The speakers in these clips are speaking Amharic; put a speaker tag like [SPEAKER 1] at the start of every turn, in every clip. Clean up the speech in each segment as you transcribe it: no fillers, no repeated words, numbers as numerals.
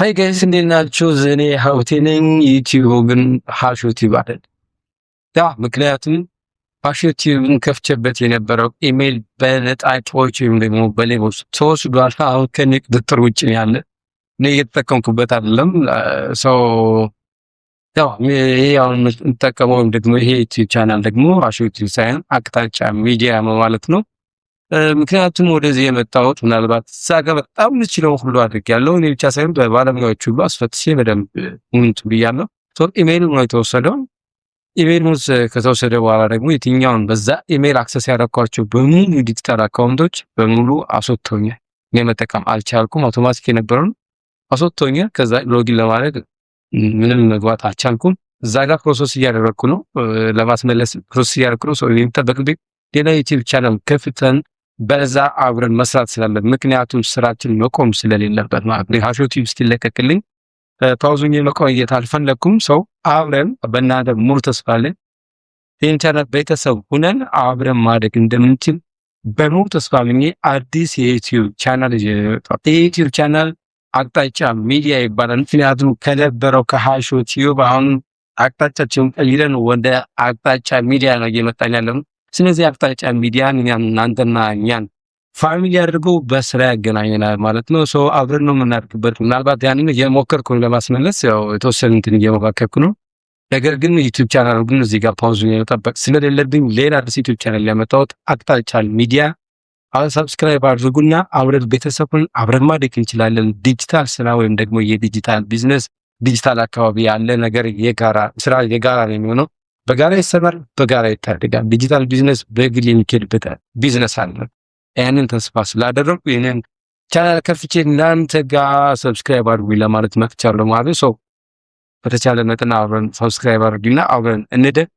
[SPEAKER 1] ሃይ ጋይስ እንዴት ናችሁ? እኔ ሀውቴ ነኝ። ዩቲዩብ ግን ሀሾ ቲዩብ አይደል። ምክንያቱም ሀሾ ቲዩብን ከፍቼበት የነበረው ኢሜል በነጣቂዎች ወይም ደግሞ በሌቦች ተወስዷል። አሁን ከኔ ቁጥጥር ውጭ ነው ያለ። እኔ እየተጠቀምኩበት አይደለም። ይሄ አሁን የምጠቀመው ወይም ደግሞ ይሄ ዩቲዩብ ቻናል ደግሞ ሀሾ ቲዩብ ሳይሆን አቅጣጫ ሚዲያ ማለት ነው። ምክንያቱም ወደዚህ የመጣሁት ምናልባት እዛ ጋር በጣም ልችለው ሁሉ አድርጌያለሁ። እኔ ብቻ ሳይሆን በባለሙያዎች ሁሉ አስፈትሼ በደንብ ሙንት ብያለሁ። ኢሜይል ነው የተወሰደው። ኢሜይል ከተወሰደ በኋላ ደግሞ የትኛውን በዛ ኢሜይል አክሰስ ያደረኳቸው በሙሉ ዲጂታል አካውንቶች በሙሉ አስወጥቶኛል። እኔ መጠቀም አልቻልኩም። አውቶማቲክ የነበረውን አስወጥቶኛል። ከዛ ሎጊን ለማድረግ ምንም መግባት አልቻልኩም። እዛ ጋር ፕሮሰስ እያደረግኩ ነው፣ ለማስመለስ ፕሮሰስ እያደረግኩ ነው። ሰው የሚጠበቅብኝ ሌላ ዩቲዩብ ቻናል ከፍተን በዛ አብረን መስራት ስላለን፣ ምክንያቱም ስራችን መቆም ስለሌለበት ማለት ነው። ሀሾ ቲዩብ እስኪለቀቅልኝ ፓውዙኝ መቆየት አልፈለኩም። ሰው አብረን በእናንተ ሙሉ ተስፋ አለን። ይህን ቻናል ቤተሰብ ሁነን አብረን ማደግ እንደምንችል በሙሉ ተስፋ አለኝ። አዲስ የዩቲዩብ ቻናል የዩቲዩብ ቻናል አቅጣጫ ሚዲያ ይባላል። ምክንያቱም ከነበረው ከሀሾ ቲዩብ አሁን አቅጣጫችን ቀይረን ወደ አቅጣጫ ሚዲያ ነው እየመጣን ያለነው። ስለዚህ አቅጣጫ ሚዲያን እናንተና እኛን ፋሚሊ አድርገው በስራ ያገናኘናል ማለት ነው። ሰው አብረን ነው የምናደርግበት። ምናልባት ያንን እየሞከርኩ ለማስመለስ ያው የተወሰነ እንትን እየሞካከርኩ ነው። ነገር ግን ዩቲዩብ ቻናል ግን እዚህ ጋር ፓውዝ መጠበቅ ስለሌለብኝ ሌላ አዲስ ዩቲዩብ ቻናል ያመጣሁት አቅጣጫ ሚዲያ። አሁን ሰብስክራይብ አድርጉና አብረን ቤተሰቡን አብረን ማደግ እንችላለን። ዲጂታል ስራ ወይም ደግሞ የዲጂታል ቢዝነስ ዲጂታል አካባቢ ያለ ነገር የጋራ ስራ የጋራ ነው የሚሆነው። በጋራ ይሰራል፣ በጋራ ይታደጋል። ዲጂታል ቢዝነስ በግል የሚኬድበት ቢዝነስ አለ። ያንን ተስፋ ስላደረኩ ይሄንን ቻናል ከፍቼ እናንተ ጋር ሰብስክራይብ አድርጉ ለማለት መጥቻለሁ ማለት ነው። በተቻለ መጠን አብረን ሰብስክራይብ አድርጉና አብረን እንደግ።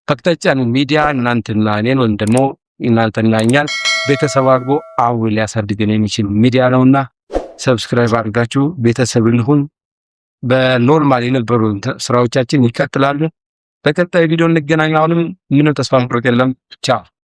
[SPEAKER 1] አቅጣጫ ሚዲያ እናንተና እኔን ወይም ደግሞ እናንተና እኛን ቤተሰብ አድርጎ አብሮ ሊያሳድገን የሚችል ሚዲያ ነውና ሰብስክራይብ አድርጋችሁ ቤተሰብ እንሁን። በኖርማል የነበሩ ስራዎቻችን ይቀጥላሉ። በቀጣይ ቪዲዮ እንገናኝ። አሁንም ምንም ተስፋ መቁረጥ የለም። ቻው።